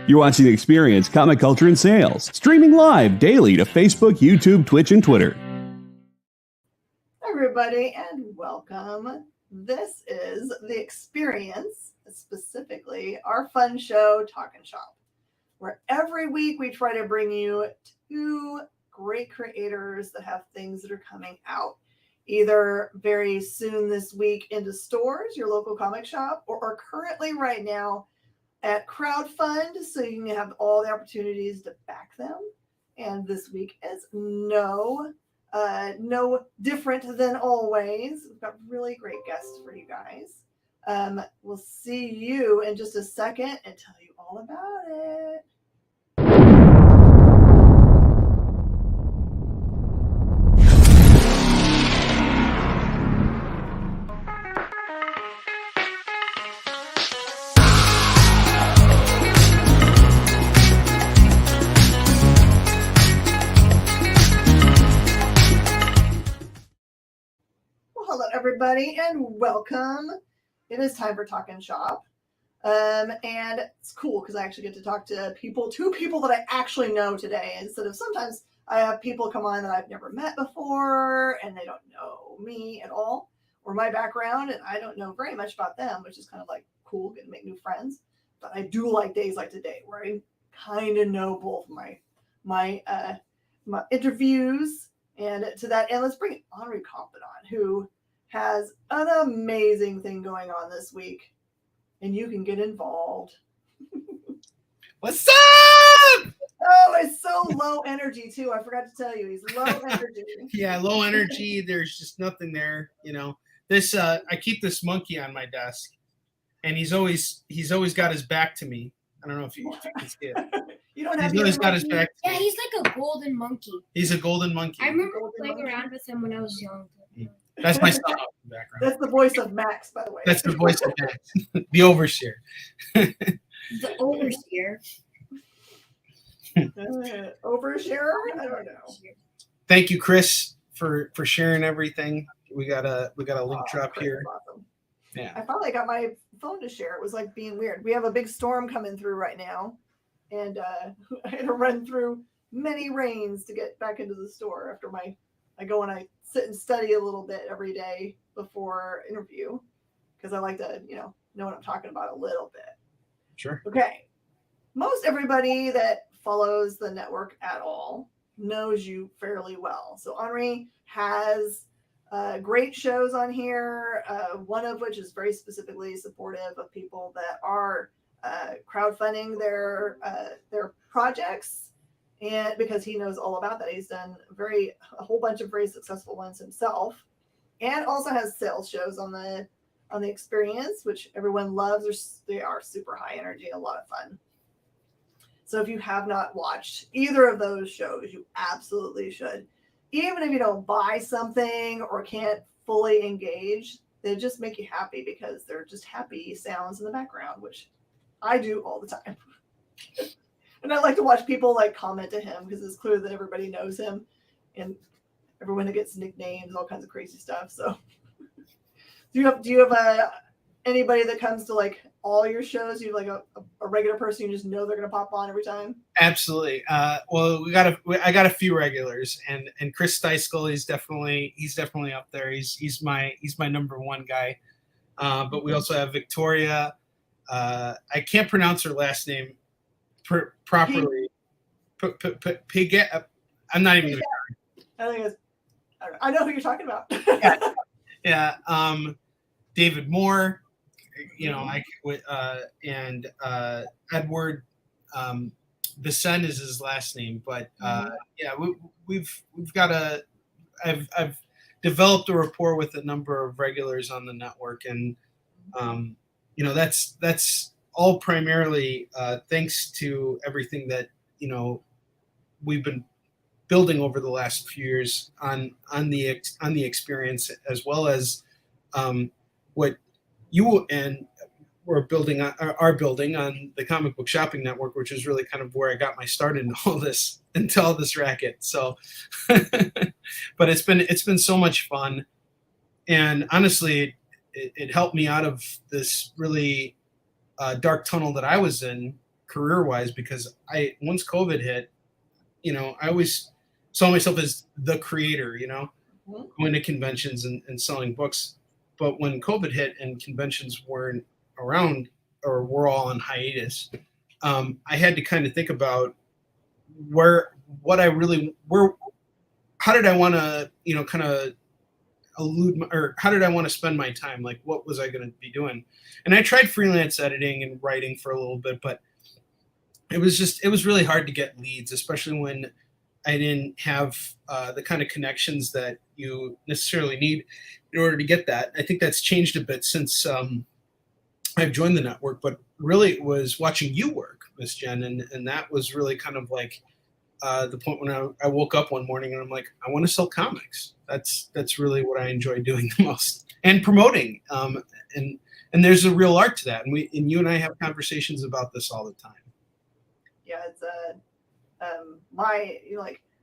You're watching The Experience, Comic Culture and Sales, streaming live daily to Facebook, YouTube, Twitch, and Twitter. Everybody, and welcome. This is The Experience, specifically our fun show, Talkin Shop, where every week we try to bring you two great creators that have things that are coming out, either very soon this week into stores, your local comic shop, or currently right now at crowdfund, so you can have all the opportunities to back them. And this week is no different than always. We've got really great guests for you guys. We'll see you in just a second and tell you all about it. Hello, everybody, and welcome. It is time for Talkin Shop. And it's cool because I actually get to talk to two people that I actually know today, instead of sometimes I have people come on that I've never met before and they don't know me at all or my background, and I don't know very much about them, which is kind of like cool, get to make new friends. But I do like days like today where I kind of know both my interviews. And to that end, let's bring Henri Compton on, who has an amazing thing going on this week, and you can get involved. What's up? Oh, it's so low energy too. I forgot to tell you, he's low energy. Yeah, low energy. There's just nothing there. You know, this. I keep this monkey on my desk, and he's always got his back to me. I don't know if you can see it. You don't have. He's always got his back. Yeah, he's like a golden monkey. He's a golden monkey. I remember playing around with him when I was young. That's my son in the background. That's the voice of Max, by the way. That's the voice of Max, the overseer. The overseer. Oversharer? I don't know. Thank you, Chris, for sharing everything. We got a link drop Chris here. is awesome. Yeah. I finally got my phone to share. It was like being weird. We have a big storm coming through right now, and I had to run through many rains to get back into the store after I go and I sit and study a little bit every day before interview, because I like to, know what I'm talking about a little bit. Sure. Okay. Most everybody that follows the network at all knows you fairly well. So Henri has great shows on here, one of which is very specifically supportive of people that are crowdfunding their projects. And because he knows all about that, he's done a whole bunch of very successful ones himself, and also has sales shows on the Experience, which everyone loves. They are super high energy, a lot of fun. So if you have not watched either of those shows, you absolutely should. Even if you don't buy something or can't fully engage, they just make you happy because they're just happy sounds in the background, which I do all the time. And I like to watch people like comment to him because it's clear that everybody knows him, and everyone gets nicknames, all kinds of crazy stuff. So do you have anybody that comes to like all your shows? You have like a regular person you just know they're going to pop on every time? Absolutely. Well, I got a few regulars, and Chris Steiskell, he's definitely up there. He's my number one guy. But we also have Victoria. I can't pronounce her last name properly. I'm not even going to. I think I know who you're talking about. Yeah. David Moore, and Edward Vicen is his last name, but we've got I've developed a rapport with a number of regulars on the network, and that's all primarily thanks to everything that we've been building over the last few years on the Experience, as well as what you and are building on the Comic Book Shopping Network, which is really kind of where I got my start into all this racket. So, but it's been so much fun, and honestly, it helped me out of this really dark tunnel that I was in career wise, because once COVID hit, I always saw myself as the creator, going to conventions and selling books. But when COVID hit and conventions weren't around or were all on hiatus, I had to kind of think about how did I want to, kind of or how did I want to spend my time? Like, what was I going to be doing? And I tried freelance editing and writing for a little bit, but it was really hard to get leads, especially when I didn't have the kind of connections that you necessarily need in order to get that. I think that's changed a bit since I've joined the network, but really it was watching you work, Miss Jen, and that was really kind of like the point when I woke up one morning and I'm like, I want to sell comics. That's really what I enjoy doing the most, and promoting. And there's a real art to that, and you and I have conversations about this all the time. Yeah, it's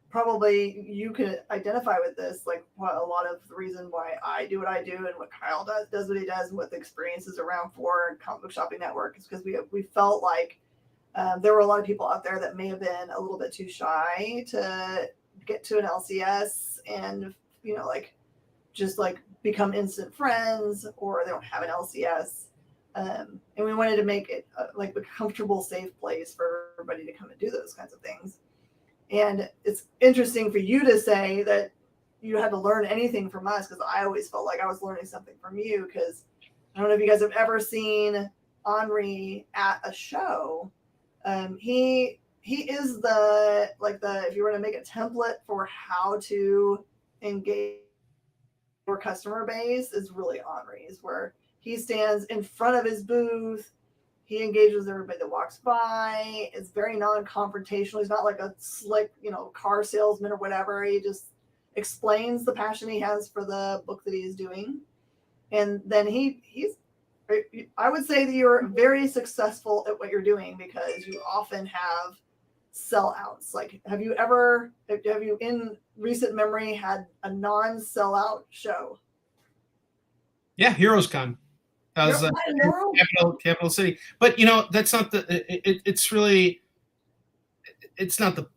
probably you can identify with this, like what a lot of the reason why I do what I do and what Kyle does what he does and what the experience is around for Comic Book Shopping Network is because we felt like there were a lot of people out there that may have been a little bit too shy to get to an LCS and just become instant friends, or they don't have an LCS. And we wanted to make it a comfortable, safe place for everybody to come and do those kinds of things. And it's interesting for you to say that you had to learn anything from us, because I always felt like I was learning something from you, because I don't know if you guys have ever seen Henri at a show. He is the if you were to make a template for how to engage your customer base, is really Henri's, where he stands in front of his booth. He engages everybody that walks by. It's very non-confrontational. He's not like a slick, car salesman or whatever. He just explains the passion he has for the book that he's doing. And then I would say that you're very successful at what you're doing, because you often have sellouts. Like, have you in recent memory had a non-sellout show? Yeah, Heroes Con. That was capital city. But that's not it's not the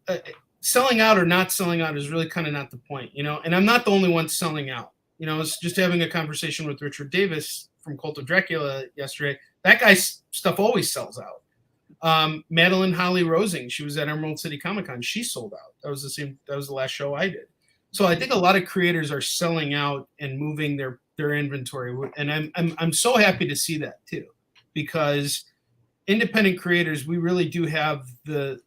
selling out or not selling out is really kind of not the point, and I'm not the only one selling out. I was just having a conversation with Richard Davis from Cult of Dracula yesterday. That guy's stuff always sells out. Madeline Holly Rosing, she was at Emerald City Comic Con. She sold out. That was the last show I did. So I think a lot of creators are selling out and moving their inventory, and I'm so happy to see that too, because independent creators, we really do have a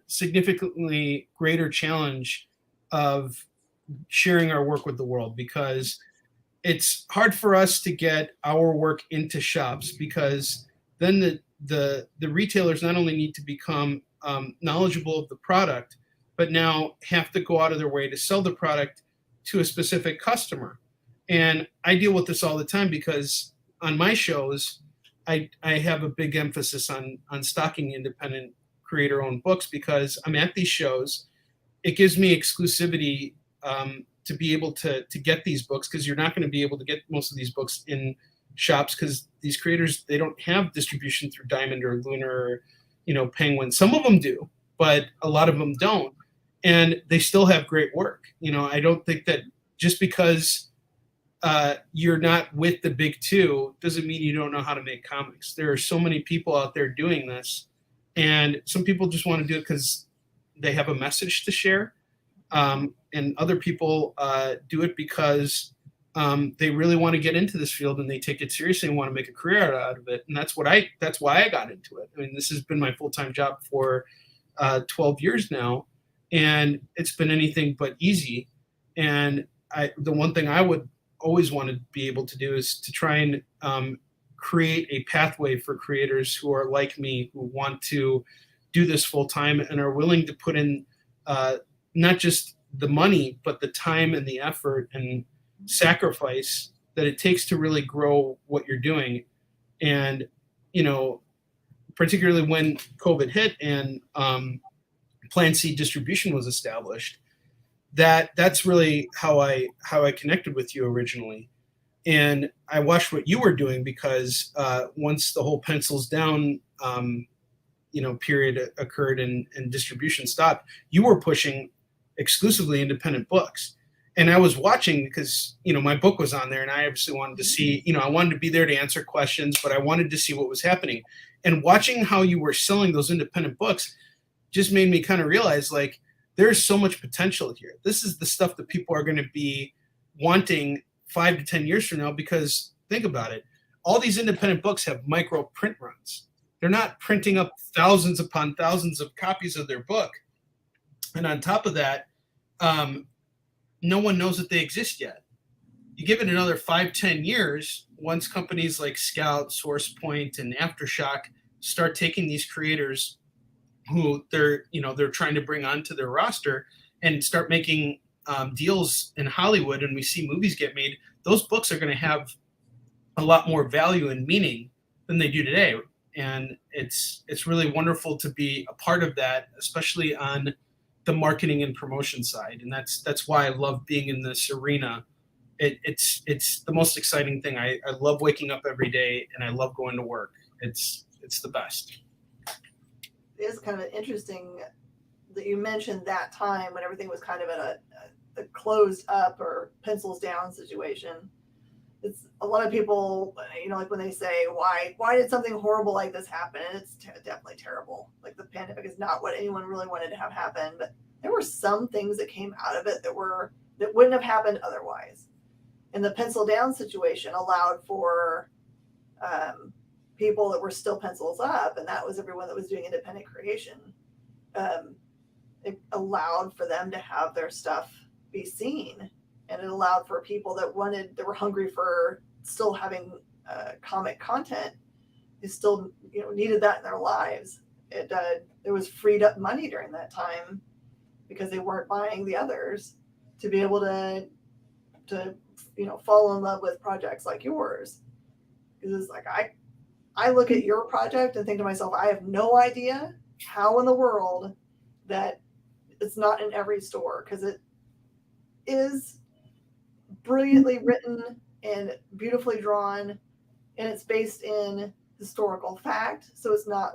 significantly greater challenge of sharing our work with the world, because it's hard for us to get our work into shops, because then the retailers not only need to become knowledgeable of the product, but now have to go out of their way to sell the product to a specific customer. And I deal with this all the time, because on my shows, I have a big emphasis on stocking independent creator-owned books, because I'm at these shows. It gives me exclusivity to be able to get these books, because you're not going to be able to get most of these books in shops, because these creators, they don't have distribution through Diamond or Lunar or Penguin. Some of them do, but a lot of them don't. And they still have great work. I don't think that just because you're not with the big two doesn't mean you don't know how to make comics. There are so many people out there doing this, and some people just want to do it because they have a message to share, and other people do it because they really want to get into this field and they take it seriously and want to make a career out of it. And that's why I got into it. I mean, this has been my full-time job for 12 years now. And it's been anything but easy. And the one thing I would always want to be able to do is to try and create a pathway for creators who are like me, who want to do this full time and are willing to put in not just the money, but the time and the effort and sacrifice that it takes to really grow what you're doing. And, particularly when COVID hit and Plan C distribution was established, that's really how I connected with you originally. And I watched what you were doing because once the whole pencils down, period occurred and distribution stopped, you were pushing exclusively independent books. And I was watching because, my book was on there and I obviously wanted to see, I wanted to be there to answer questions, but I wanted to see what was happening. And watching how you were selling those independent books just made me kind of realize, like, there's so much potential here. This is the stuff that people are going to be wanting 5 to 10 years from now, because think about it. All these independent books have micro print runs. They're not printing up thousands upon thousands of copies of their book. And on top of that, no one knows that they exist yet. You give it another 5-10 years, once companies like Scout, SourcePoint, and Aftershock start taking these creators who they're trying to bring onto their roster and start making deals in Hollywood, and we see movies get made, those books are going to have a lot more value and meaning than they do today. And it's really wonderful to be a part of that, especially on the marketing and promotion side. And that's why I love being in this arena. It's the most exciting thing. I love waking up every day and I love going to work. It's the best. It is kind of interesting that you mentioned that time when everything was kind of at a closed up or pencils down situation. It's a lot of people, like when they say, why did something horrible like this happen? And it's definitely terrible. Like, the pandemic is not what anyone really wanted to have happen, but there were some things that came out of it that wouldn't have happened otherwise. And the pencil down situation allowed for people that were still pencils up, and that was everyone that was doing independent creation. It allowed for them to have their stuff be seen, and it allowed for people that were hungry for still having comic content, who still needed that in their lives. There was freed up money during that time because they weren't buying the others, to be able to fall in love with projects like yours. Because it's like, I look at your project and think to myself, I have no idea how in the world that it's not in every store, because it is brilliantly written and beautifully drawn, and it's based in historical fact. So it's not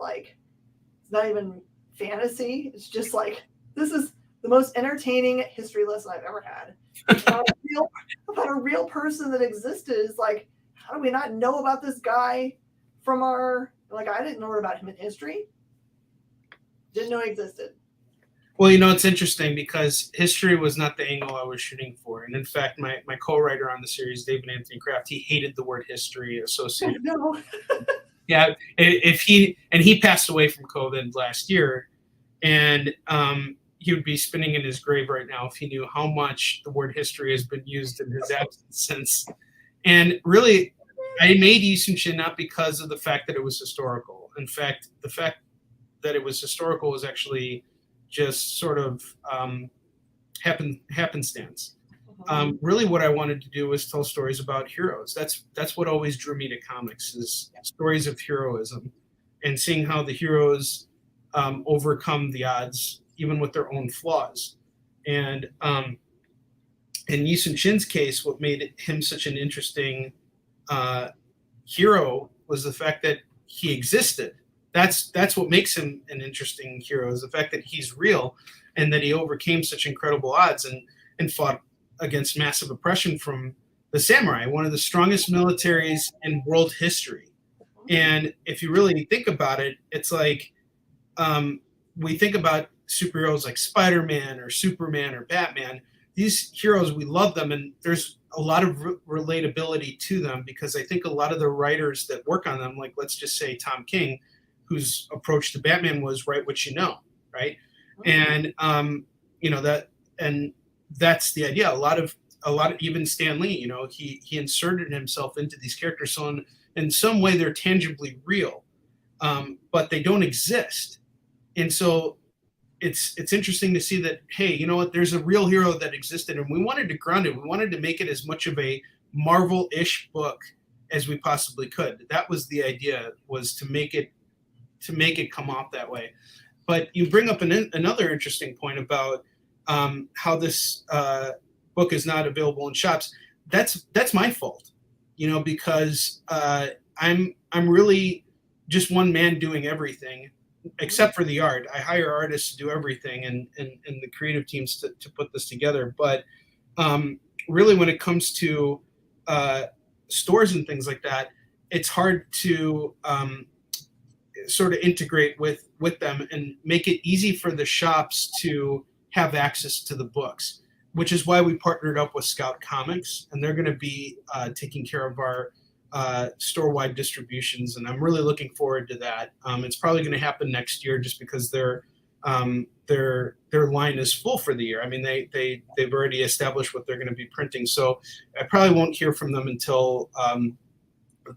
even fantasy. It's just like, this is the most entertaining history lesson I've ever had. About a real person that existed. Is like, how do we not know about this guy from I didn't know about him in history. Didn't know he existed. Well, it's interesting because history was not the angle I was shooting for. And in fact, my co-writer on the series, David Anthony Kraft, he hated the word history associated. No. Yeah. He passed away from COVID last year. And he would be spinning in his grave right now if he knew how much the word history has been used in his absence since. And really, I made Yisun Shin not because of the fact that it was historical. In fact, the fact that it was historical was actually just sort of happenstance. Really, what I wanted to do was tell stories about heroes. That's what always drew me to comics, is stories of heroism, and seeing how the heroes overcome the odds, even with their own flaws. And in Yisun Shin's case, what made him such an interesting hero was the fact that he existed. That's what makes him an interesting hero, is the fact that he's real and that he overcame such incredible odds and fought against massive oppression from the samurai, one of the strongest militaries in world history. And if you really think about it, it's like we think about superheroes like Spider-Man or Superman or Batman. These heroes, we love them, and there's a lot of relatability to them, because I think a lot of the writers that work on them, like let's just say Tom King, whose approach to Batman was write what you know, right? And that's the idea. A lot of even Stan Lee, he inserted himself into these characters, so in some way they're tangibly real, but they don't exist. And so it's interesting to see that, hey, you know what, there's a real hero that existed, and we wanted to ground it. We wanted to make it as much of a Marvel-ish book as we possibly could. That was the idea, was to make it come off that way. But you bring up another interesting point about how this book is not available in shops. That's my fault. because I'm really just one man doing everything except for the art. I hire artists to do everything and the creative teams to put this together. But really, when it comes to stores and things like that, it's hard to sort of integrate with them and make it easy for the shops to have access to the books, which is why we partnered up with Scout Comics, and they're going to be taking care of our store-wide distributions, and I'm really looking forward to that. It's probably going to happen next year, just because their line is full for the year. I mean, they've already established what they're going to be printing, so I probably won't hear from them until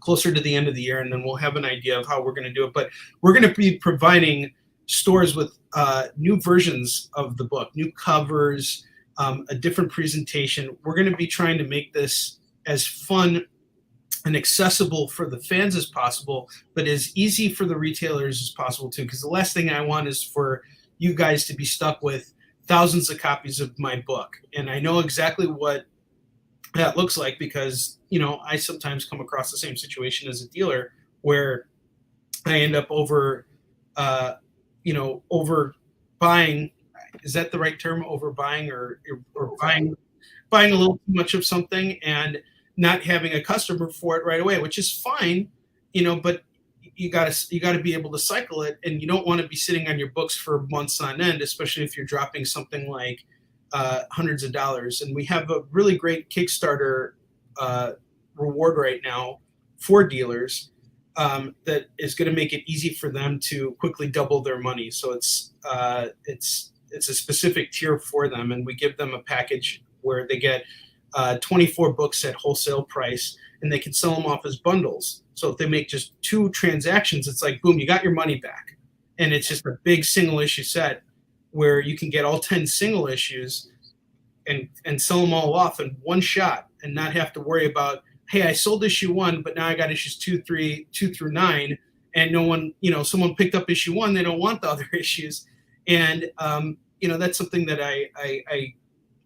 closer to the end of the year, and then we'll have an idea of how we're going to do it. But we're going to be providing stores with new versions of the book, new covers, a different presentation. We're going to be trying to make this as fun and accessible for the fans as possible, but as easy for the retailers as possible too. Because the last thing I want is for you guys to be stuck with thousands of copies of my book. And I know exactly what that looks like, because I sometimes come across the same situation as a dealer where I end up over buying. Is that the right term? Overbuying or buying a little too much of something and not having a customer for it right away, which is fine, but you gotta be able to cycle it, and you don't want to be sitting on your books for months on end, especially if you're dropping something like hundreds of dollars. And we have a really great Kickstarter reward right now for dealers that is going to make it easy for them to quickly double their money. So it's a specific tier for them, and we give them a package where they get 24 books at wholesale price, and they can sell them off as bundles. So if they make just 2 transactions, it's like, boom, you got your money back. And it's just a big single issue set where you can get all 10 single issues and sell them all off in one shot, and not have to worry about, hey, I sold issue 1, but now I got issues 2 through 9, and no one, someone picked up issue 1, they don't want the other issues. And that's something that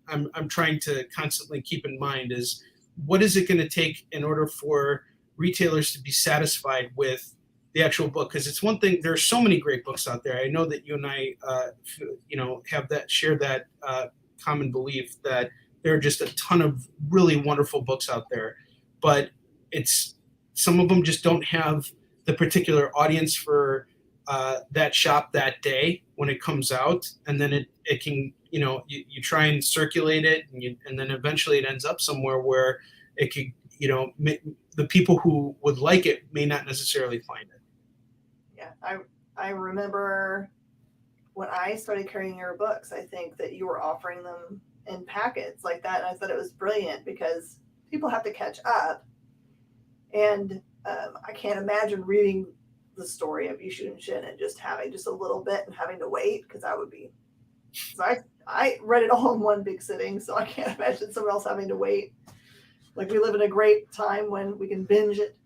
I'm trying to constantly keep in mind, is what is it going to take in order for retailers to be satisfied with the actual book? Because it's one thing, there are so many great books out there. I know that you and I, share that common belief that there are just a ton of really wonderful books out there, but some of them just don't have the particular audience for that shop that day when it comes out, and then it can, you try and circulate it, and then eventually it ends up somewhere where it could, the people who would like it may not necessarily find it. Yeah, I remember when I started carrying your books, I think that you were offering them in packets like that, and I thought it was brilliant because people have to catch up, and I can't imagine reading the story of Yushu and Shin and just having just a little bit and having to wait, because that would be. So I read it all in one big sitting, so I can't imagine someone else having to wait. Like, we live in a great time when we can binge it.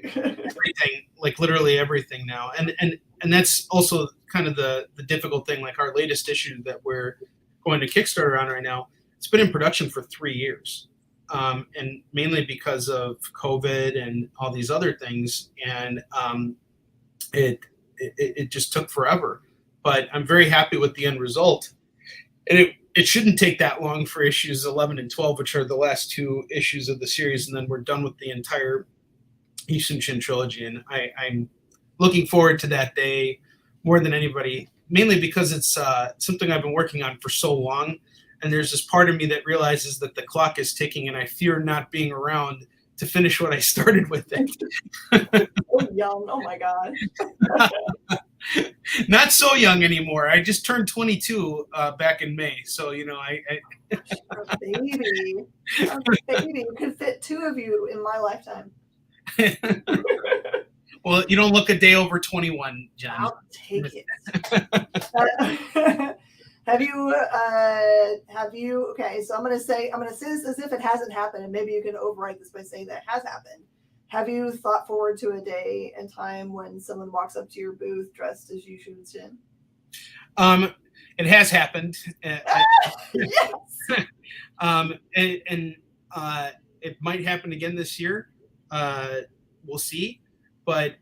Everything, like literally everything now, and that's also kind of the difficult thing. Like, our latest issue that we're going to Kickstarter on right now, it's been in production for 3 years, and mainly because of COVID and all these other things, and it just took forever. But I'm very happy with the end result, and it shouldn't take that long for issues 11 and 12, which are the last 2 issues of the series, and then we're done with the entire Yushin Shin trilogy. And I'm looking forward to that day more than anybody, mainly because it's something I've been working on for so long, and there's this part of me that realizes that the clock is ticking, and I fear not being around to finish what I started with it. So young, oh my god. Not so young anymore. I just turned 22 back in May, so I A baby. You could fit 2 of you in my lifetime. Well, you don't look a day over 21, Jen. I'll take it. Have you? Okay, so I'm gonna say this as if it hasn't happened, and maybe you can overwrite this by saying that it has happened. Have you thought forward to a day and time when someone walks up to your booth dressed as Yushu and Shin? It has happened. Yes. And it might happen again this year. We'll see. But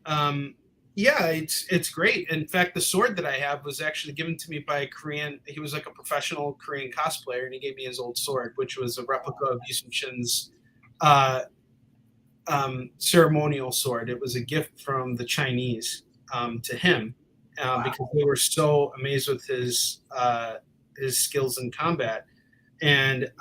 yeah, it's great. In fact, the sword that I have was actually given to me by a Korean. He was like a professional Korean cosplayer, and he gave me his old sword, which was a replica of Yusuf Shin's uh, ceremonial sword. It was a gift from the Chinese to him because they were so amazed with his skills in combat, and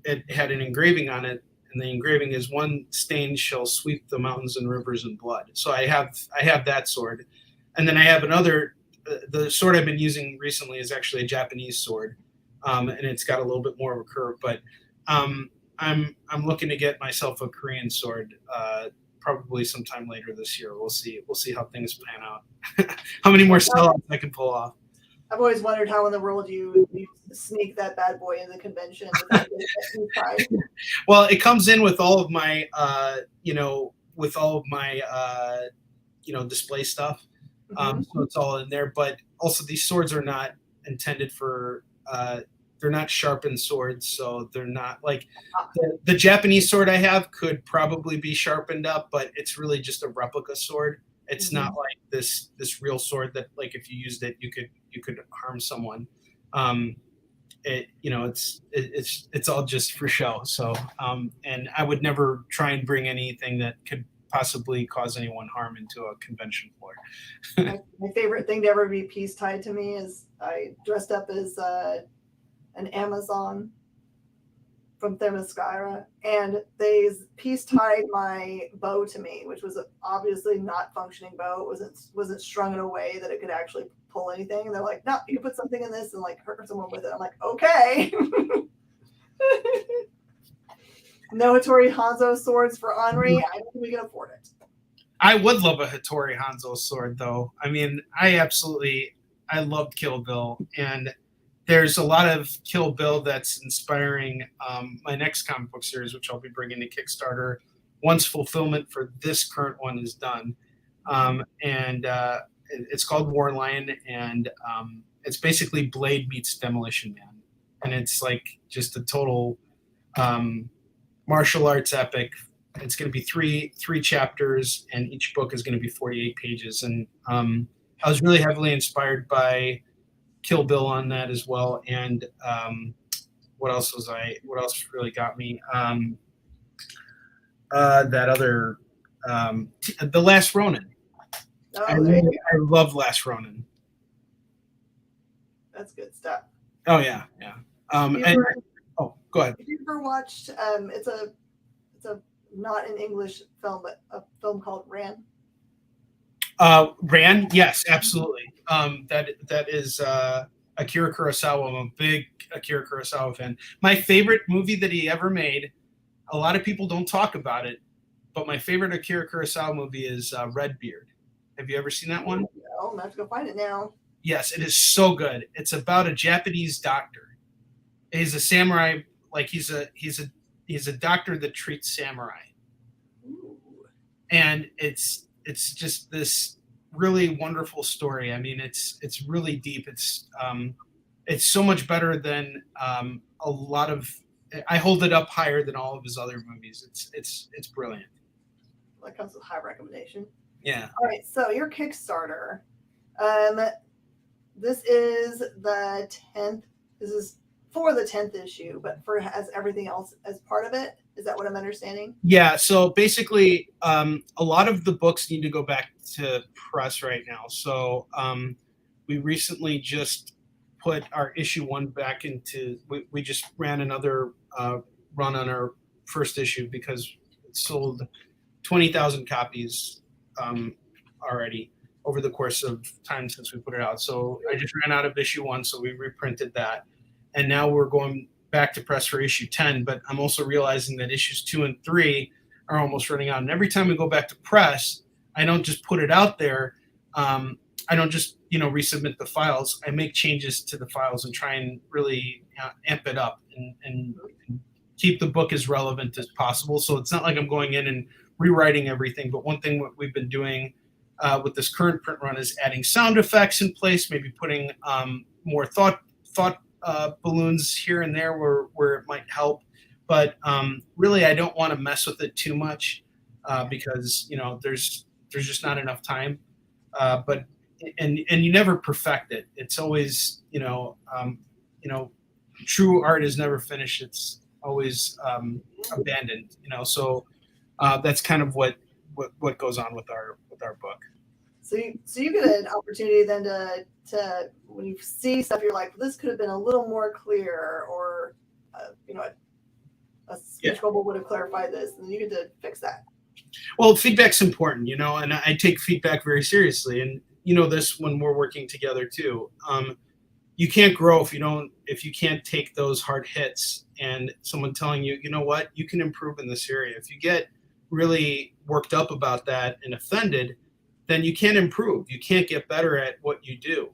it had an engraving on it, and the engraving is "One stain shall sweep the mountains and rivers in blood." So I have that sword, and then I have another. The sword I've been using recently is actually a Japanese sword, and it's got a little bit more of a curve. But I'm looking to get myself a Korean sword probably sometime later this year. We'll see. We'll see how things pan out. How many more sellouts I can pull off. I've always wondered how in the world you sneak that bad boy in the convention without getting it inside. Well, it comes in with all of my, display stuff. So it's all in there. But also, these swords are not intended for. They're not sharpened swords, so they're not like the Japanese sword I have could probably be sharpened up, but it's really just a replica sword. It's not like this real sword that, like, if you used it, you could harm someone. It's all just for show. So and I would never try and bring anything that could possibly cause anyone harm into a convention floor. My favorite thing to ever be peace tied to me is I dressed up as an Amazon from Themyscira, and they peace tied my bow to me, which was obviously not functioning bow. It wasn't strung in a way that it could actually pull anything. And they're like, no, you can put something in this and like hurt someone with it. I'm like, okay. No Hattori Hanzo swords for Henri. I don't think we can afford it. I would love a Hattori Hanzo sword, though. I mean, I loved Kill Bill, and there's a lot of Kill Bill that's inspiring my next comic book series, which I'll be bringing to Kickstarter once fulfillment for this current one is done. It's called War Lion, and it's basically Blade meets Demolition Man, and it's like just a total martial arts epic. It's going to be three chapters, and each book is going to be 48 pages. And I was really heavily inspired by Kill Bill on that as well. And what else really got me? That other The Last Ronin. I love Last Ronin. That's good stuff. Oh yeah. Go ahead. Have you ever watched it's a not an English film, but a film called Ran? Ran, yes, absolutely. That is Akira Kurosawa. I'm a big Akira Kurosawa fan. My favorite movie that he ever made, a lot of people don't talk about it, but my favorite Akira Kurosawa movie is Redbeard. Have you ever seen that one? No, I'm gonna have to go find it now. Yes, it is so good. It's about a Japanese doctor. He's a samurai, like he's a doctor that treats samurai. Ooh. And it's just this really wonderful story. I mean, it's really deep. It's so much better than a lot of. I hold it up higher than all of his other movies. It's brilliant. That comes with high recommendation. Yeah. All right. So your Kickstarter. This is the 10th. This is for the 10th issue, but has everything else as part of it. Is that what I'm understanding? Yeah. So basically, a lot of the books need to go back to press right now. So we recently just put our issue 1 back into. We just ran another run on our first issue because it sold 20,000 copies already over the course of time since we put it out. So I just ran out of issue 1, so we reprinted that. And now we're going back to press for issue 10, but I'm also realizing that issues 2 and 3 are almost running out. And every time we go back to press, I don't just put it out there. I don't just, resubmit the files. I make changes to the files and try and really amp it up and keep the book as relevant as possible. So it's not like I'm going in and rewriting everything. But one thing what we've been doing with this current print run is adding sound effects in place, maybe putting more thought balloons here and there where it might help. But really, I don't want to mess with it too much. because there's just not enough time. But you never perfect it. It's always true art is never finished. It's always abandoned. So that's kind of what goes on with our book. So you get an opportunity then to when you see stuff, you're like, this could have been a little more clear, or a speech bubble would have clarified this, and then you get to fix that. Well, feedback's important, and I take feedback very seriously, and this when we're working together too. You can't grow if you can't take those hard hits and someone telling you, what, you can improve in this area. If you get really worked up about that and offended, then you can't improve. You can't get better at what you do.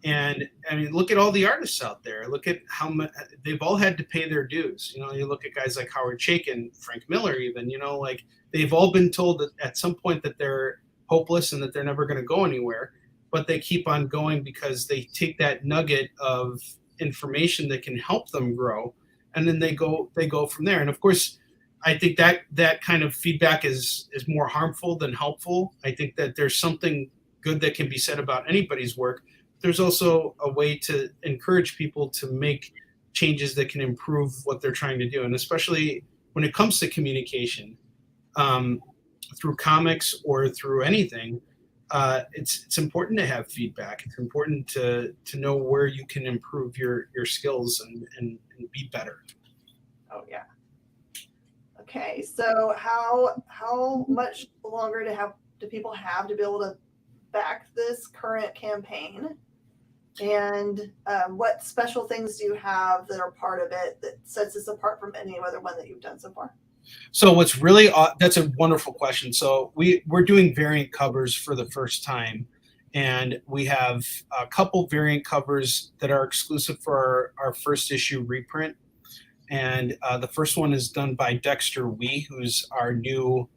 And I mean, look at all the artists out there. Look at how much they've all had to pay their dues. You look at guys like Howard Chaykin, Frank Miller, even, like they've all been told that at some point that they're hopeless and that they're never going to go anywhere, but they keep on going because they take that nugget of information that can help them grow. And then they go from there. And of course, I think that kind of feedback is more harmful than helpful. I think that there's something good that can be said about anybody's work. There's also a way to encourage people to make changes that can improve what they're trying to do. And especially when it comes to communication, through comics or through anything, it's important to have feedback. It's important to know where you can improve your skills and be better. Oh, yeah. Okay, so how much longer do people have to be able to back this current campaign? And what special things do you have that are part of it that sets this apart from any other one that you've done so far? So what's really that's a wonderful question. So we're doing variant covers for the first time, and we have a couple variant covers that are exclusive for our first issue reprint. And the first one is done by Dexter Wee, who's our new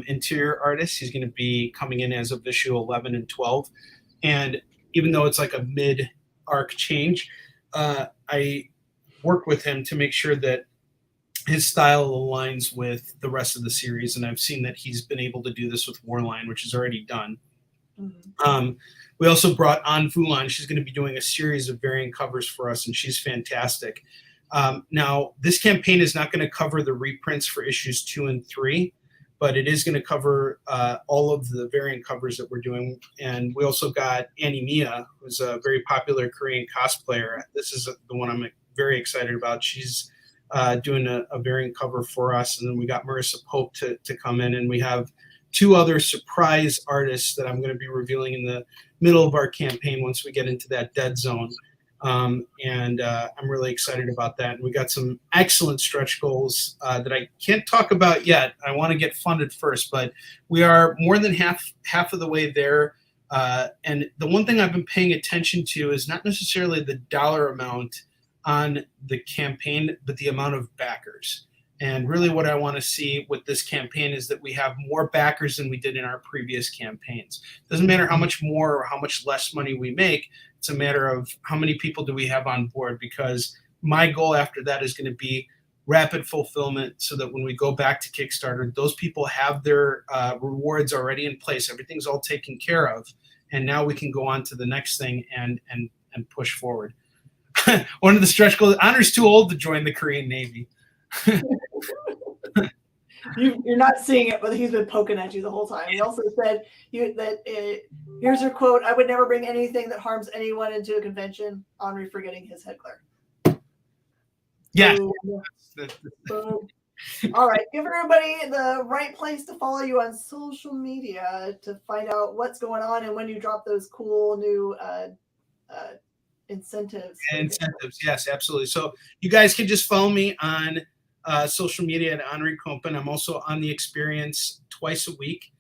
interior artist. He's going to be coming in as of issue 11 and 12. And even though it's like a mid-arc change, I work with him to make sure that his style aligns with the rest of the series. And I've seen that he's been able to do this with Warline, which is already done. Mm-hmm. We also brought An Fulan. She's going to be doing a series of variant covers for us, and she's fantastic. Now, this campaign is not going to cover the reprints for issues 2 and 3, but it is going to cover all of the variant covers that we're doing. And we also got Annie Mia, who's a very popular Korean cosplayer. This is the one I'm very excited about. She's doing a variant cover for us. And then we got Marissa Pope to come in. And we have 2 other surprise artists that I'm going to be revealing in the middle of our campaign once we get into that dead zone. And I'm really excited about that. And we got some excellent stretch goals that I can't talk about yet. I want to get funded first, but we are more than half of the way there. And the one thing I've been paying attention to is not necessarily the dollar amount on the campaign, but the amount of backers. And really what I want to see with this campaign is that we have more backers than we did in our previous campaigns. Doesn't matter how much more or how much less money we make. It's a matter of how many people do we have on board, because my goal after that is going to be rapid fulfillment so that when we go back to Kickstarter, those people have their rewards already in place. Everything's all taken care of. And now we can go on to the next thing and push forward. One of the stretch goals, Honor's too old to join the Korean Navy. You're not seeing it, but he's been poking at you the whole time. He also said here's your quote: "I would never bring anything that harms anyone into a convention." Henri forgetting his heckler. Yeah. Boom. All right. Give everybody the right place to follow you on social media to find out what's going on and when you drop those cool new incentives. Incentives, yes, absolutely. So you guys can just follow me on social media at Henri Compen. I'm also on The Experience twice a week.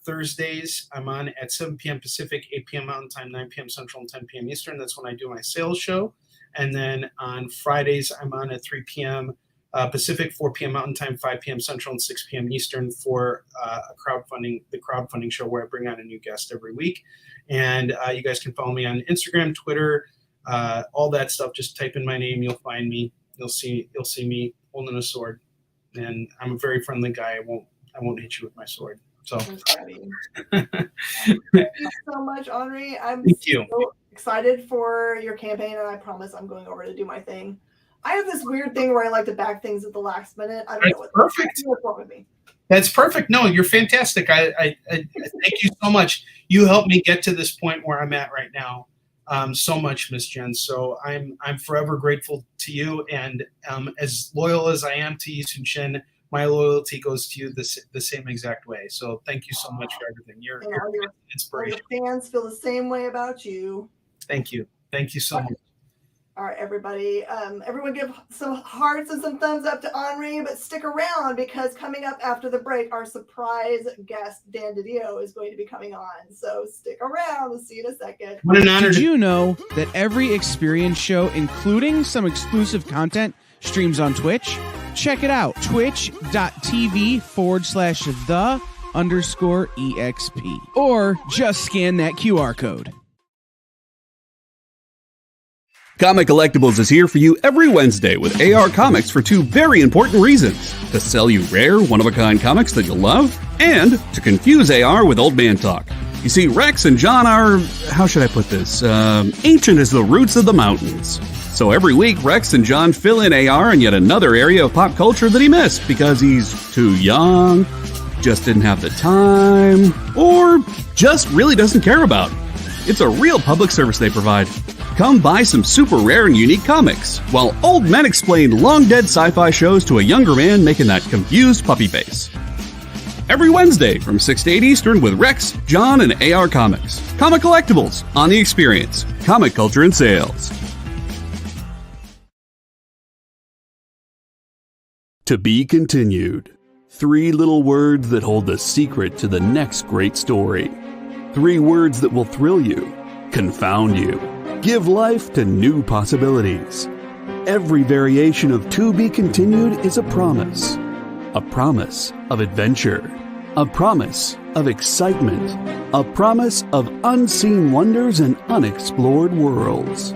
Thursdays, I'm on at 7 p.m. Pacific, 8 p.m. Mountain Time, 9 p.m. Central, and 10 p.m. Eastern. That's when I do my sales show. And then on Fridays, I'm on at 3 p.m. Pacific, 4 p.m. Mountain Time, 5 p.m. Central, and 6 p.m. Eastern for the crowdfunding show where I bring on a new guest every week. And you guys can follow me on Instagram, Twitter, all that stuff. Just type in my name, you'll find me. You'll see me holding a sword. And I'm a very friendly guy. I won't hit you with my sword. So Thank you so much, Henri. I'm so excited for your campaign, and I promise I'm going over to do my thing. I have this weird thing where I like to back things at the last minute. I don't know what's wrong with me. That's perfect. No, you're fantastic. I thank you so much. You helped me get to this point where I'm at right now. So much, Miss Jen. So I'm forever grateful to you, and as loyal as I am to Yi Sun Shin, my loyalty goes to you the same exact way. So thank you so much for everything. You're an inspiration. Your fans feel the same way about you. Thank you. Thank you so much. All right, everybody. Everyone give some hearts and some thumbs up to Henri, but stick around because coming up after the break, our surprise guest, Dan Didio, is going to be coming on. So stick around. We'll see you in a second. What an honor. Did you know that every experience show, including some exclusive content, streams on Twitch? Check it out. Twitch.tv/the_EXP. Or just scan that QR code. Comic Collectibles is here for you every Wednesday with AR Comics for two very important reasons. To sell you rare, one-of-a-kind comics that you'll love, and to confuse AR with old man talk. You see, Rex and John are, how should I put this, ancient as the roots of the mountains. So every week, Rex and John fill in AR in yet another area of pop culture that he missed because he's too young, just didn't have the time, or just really doesn't care about. It's a real public service they provide. Come buy some super rare and unique comics, while old men explain long-dead sci-fi shows to a younger man making that confused puppy face. Every Wednesday from 6 to 8 Eastern with Rex, John, and AR Comics. Comic Collectibles on The Experience. Comic culture and sales. To be continued. 3 little words that hold the secret to the next great story. 3 words that will thrill you, confound you, give life to new possibilities. Every variation of To Be Continued is a promise of adventure, a promise of excitement, a promise of unseen wonders and unexplored worlds.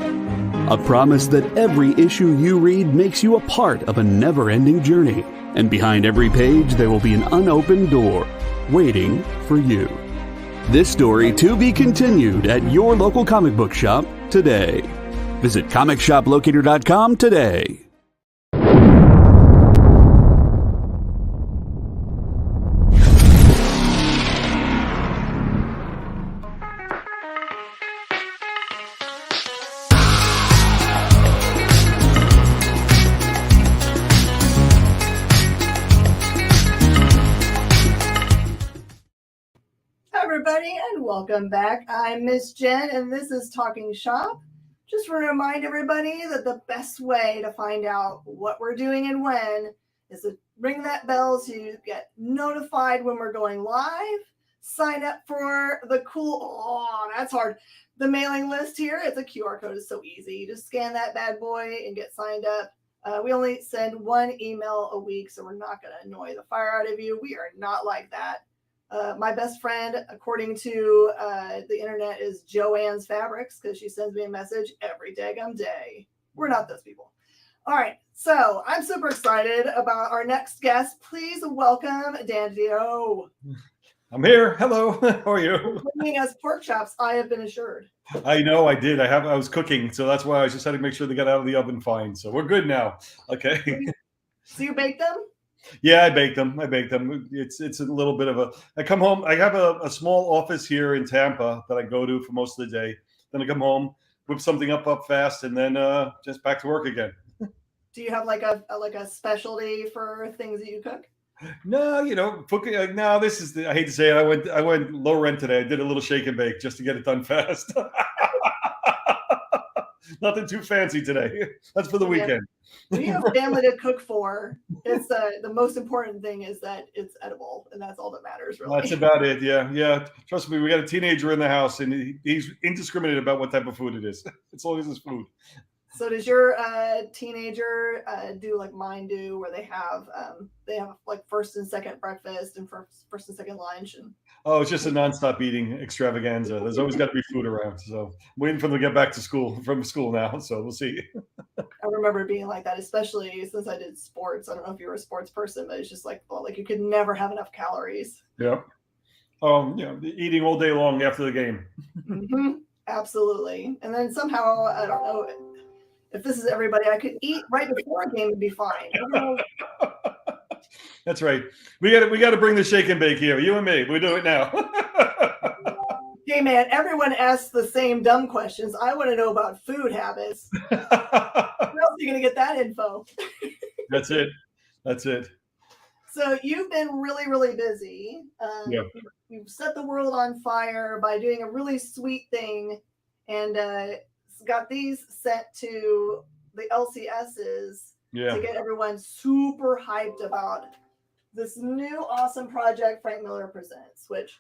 A promise that every issue you read makes you a part of a never-ending journey, and behind every page there will be an unopened door waiting for you. This story to be continued at your local comic book shop today. Visit comicshoplocator.com today. Everybody, and welcome back. I'm Miss Jen, and this is Talkin Shop. Just want to remind everybody that the best way to find out what we're doing and when is to ring that bell so you get notified when we're going live. Sign up for the the mailing list here. It's a QR code. It's so easy. You just scan that bad boy and get signed up. We only send 1 email a week, so we're not going to annoy the fire out of you. We are not like that. My best friend, according to the internet, is Joanne's Fabrics because she sends me a message every daggum day. We're not those people. All right, so I'm super excited about our next guest. Please welcome Dan Didio. I'm here. Hello. How are you? Bringing us pork chops, I have been assured. I know I did. I was cooking, so that's why I just had to make sure they got out of the oven fine. So we're good now. Okay. So you baked them? Yeah, I baked them. It's a little bit of I come home. I have a small office here in Tampa that I go to for most of the day. Then I come home, whip something up fast, and then just back to work again. Do you have like a specialty for things that you cook? No, cooking. No, this is. I hate to say it. I went low rent today. I did a little shake and bake just to get it done fast. Nothing too fancy today. That's for the weekend. When you have family to cook for, it's the most important thing is that it's edible, and that's all that matters, really. That's about it. Yeah. Trust me, we got a teenager in the house, and he's indiscriminate about what type of food it is, as long as it's food. So does your teenager do like mine do, where they have like first and second breakfast and first and second lunch? And oh, it's just a nonstop eating extravaganza. There's always got to be food around. So I'm waiting for them to get back to school from school now. So we'll see. I remember it being like that, especially since I did sports. I don't know if you were a sports person, but it's just like, well, like you could never have enough calories. Yeah. Eating all day long after the game. Absolutely. And then somehow, I don't know if this is everybody, I could eat right before a game and be fine. That's right. We got to bring the shake and bake here. You and me. We do it now. Hey man, everyone asks the same dumb questions. I want to know about food habits. Where else are you going to get that info? That's it. So you've been really, really busy. You've set the world on fire by doing a really sweet thing, and got these sent to the LCSs to get everyone super hyped about this new awesome project Frank Miller presents, which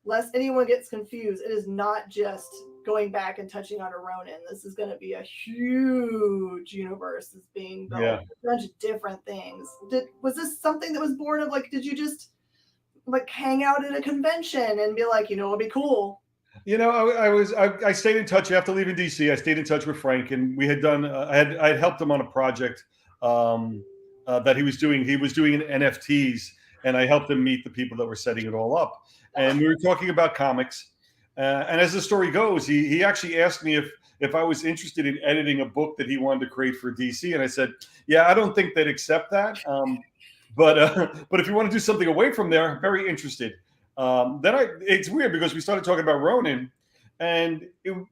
lest anyone gets confused, it is not just going back and touching on a Ronin. This is going to be a huge universe that's being built. A bunch of different things. Was this something that was born of, like, did you just like hang out at a convention and be like, it'd be cool? I stayed in touch after leaving DC. I stayed in touch with Frank, and we had done. I had helped him on a project that he was doing. He was doing NFTs, and I helped him meet the people that were setting it all up. And we were talking about comics. And as the story goes, he actually asked me if I was interested in editing a book that he wanted to create for DC, and I said, yeah, I don't think they'd accept that. But if you want to do something away from there, very interested. It's weird because we started talking about Ronin, and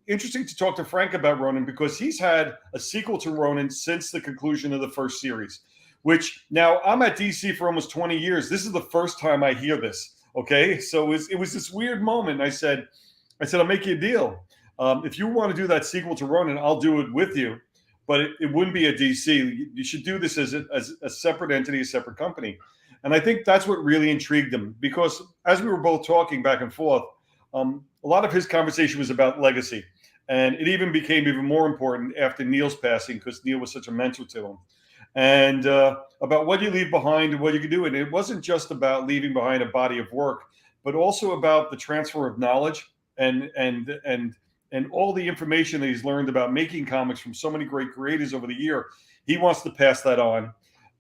interesting to talk to Frank about Ronin because he's had a sequel to Ronin since the conclusion of the first series, which now I'm at DC for almost 20 years. This is the first time I hear this. Okay. So it was this weird moment. I said, I'll make you a deal. If you want to do that sequel to Ronin, I'll do it with you, but it wouldn't be a DC. You should do this as a separate entity, a separate company. And I think that's what really intrigued him, because as we were both talking back and forth, a lot of his conversation was about legacy. And it even became even more important after Neil's passing, because Neil was such a mentor to him. And about what you leave behind and what you can do. And it wasn't just about leaving behind a body of work, but also about the transfer of knowledge and all the information that he's learned about making comics from so many great creators over the year. He wants to pass that on.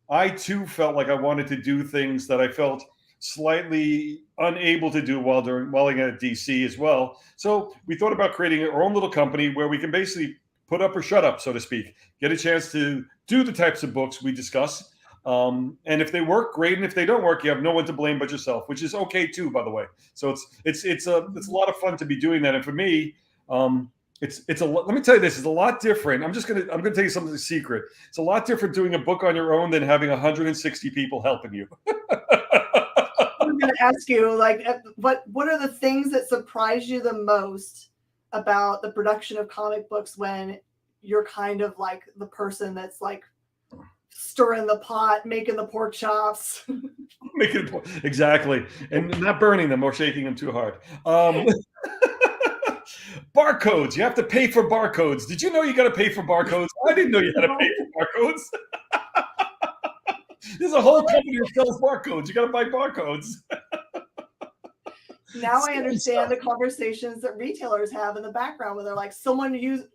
I too felt like I wanted to do things that I felt slightly unable to do while I got at DC as well. So we thought about creating our own little company where we can basically put up or shut up, so to speak, get a chance to do the types of books we discuss. And if they work, great. And if they don't work, you have no one to blame but yourself, which is okay too, by the way. So it's a lot of fun to be doing that. And for me, let me tell you this, it's a lot different. I'm going to tell you something secret. It's a lot different doing a book on your own than having 160 people helping you. I'm going to ask you, like, what are the things that surprise you the most about the production of comic books when you're kind of like the person that's like stirring the pot, making the pork chops? Exactly. And not burning them or shaking them too hard. Barcodes. You have to pay for barcodes. Did you know you got to pay for barcodes? I didn't know you had to pay for barcodes. There's a whole company that sells barcodes. You got to buy barcodes. Now I understand the conversations that retailers have in the background where they're like, someone reused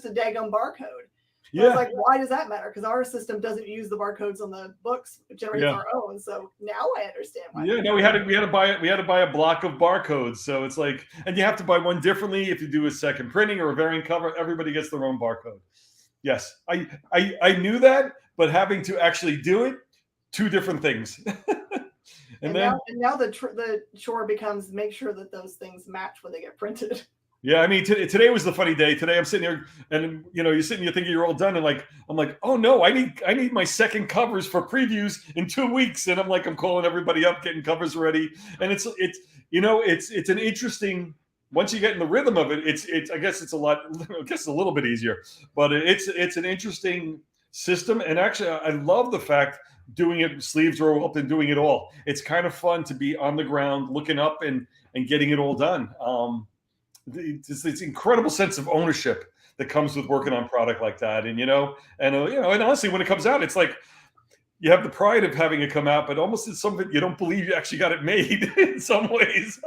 a daggum barcode. Yeah. It's like, why does that matter? Because our system doesn't use the barcodes on the books; it generates our own. So now I understand why. Yeah, no, we had to buy a block of barcodes. So it's like, and you have to buy one differently if you do a second printing or a variant cover. Everybody gets their own barcode. Yes, I knew that, but having to actually do it, two different things. and now the chore becomes make sure that those things match when they get printed. Yeah, I mean, today was the funny day. Today I'm sitting here, and you're sitting here thinking you're all done, and I'm like, oh no, I need my second covers for previews in 2 weeks, and I'm calling everybody up, getting covers ready, and it's an interesting. Once you get in the rhythm of it, I guess it's a little bit easier, but it's an interesting system, and actually I love the fact doing it sleeves roll up and doing it all. It's kind of fun to be on the ground, looking up and getting it all done. It's this incredible sense of ownership that comes with working on product like that. And honestly, when it comes out, it's like you have the pride of having it come out, but almost it's something you don't believe you actually got it made in some ways.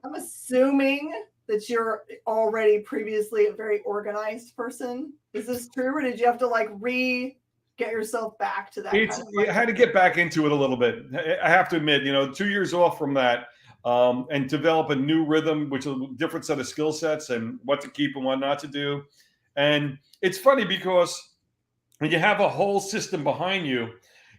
I'm assuming that you're already previously a very organized person. Is this true, or did you have to like get yourself back to that? I had to get back into it a little bit. I have to admit, 2 years off from that, and develop a new rhythm, which is a different set of skill sets and what to keep and what not to do. And it's funny because when you have a whole system behind you,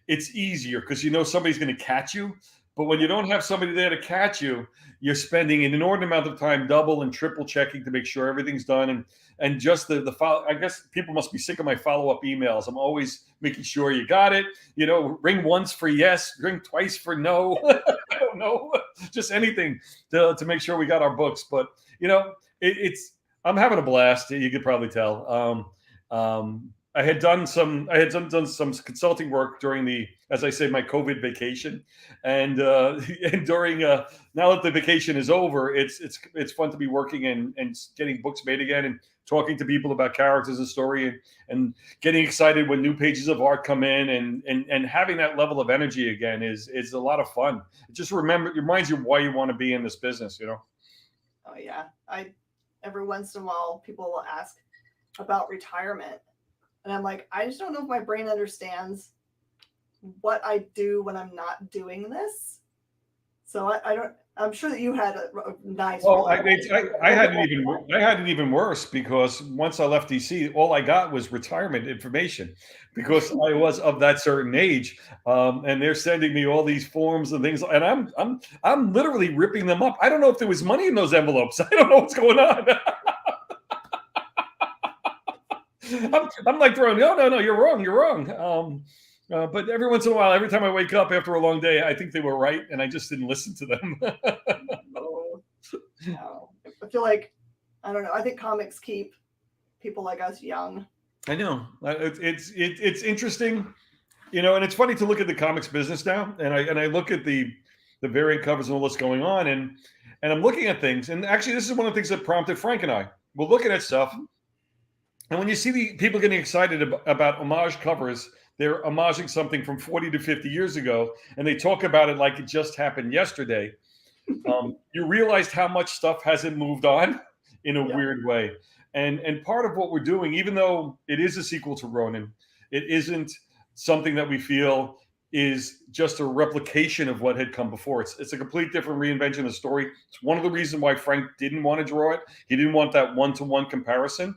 it's easier because somebody's going to catch you. But when you don't have somebody there to catch you, you're spending an inordinate amount of time double and triple checking to make sure everything's done. And just the follow. I guess people must be sick of my follow-up emails. I'm always making sure you got it. Ring once for yes, ring twice for no. I don't know, just anything to make sure we got our books. But I'm having a blast. You could probably tell. I had done some consulting work during as I say, my COVID vacation, and during now that the vacation is over, it's fun to be working and getting books made again and talking to people about characters and story and getting excited when new pages of art come in and having that level of energy again is a lot of fun. It reminds you why you want to be in this business. Oh yeah, every once in a while people will ask about retirement. And I'm like, I just don't know if my brain understands what I do when I'm not doing this. So I'm sure that you had a nice. Well, I had it even worse because once I left DC, all I got was retirement information because I was of that certain age, and they're sending me all these forms and things, and I'm literally ripping them up. I don't know if there was money in those envelopes. I don't know what's going on. I'm like throwing, no, you're wrong. But every once in a while, every time I wake up after a long day, I think they were right, and I just didn't listen to them. No. I feel like, I don't know. I think comics keep people like us young. I know. It's interesting, and it's funny to look at the comics business now, and I look at the variant covers and all that's going on, and I'm looking at things, and actually, this is one of the things that prompted Frank and I. We're looking at stuff. And when you see the people getting excited about homage covers, they're homaging something from 40 to 50 years ago, and they talk about it like it just happened yesterday. You realized how much stuff hasn't moved on in a weird way. And part of what we're doing, even though it is a sequel to Ronin, it isn't something that we feel is just a replication of what had come before. It's a complete different reinvention of the story. It's one of the reasons why Frank didn't want to draw it. He didn't want that one-to-one comparison.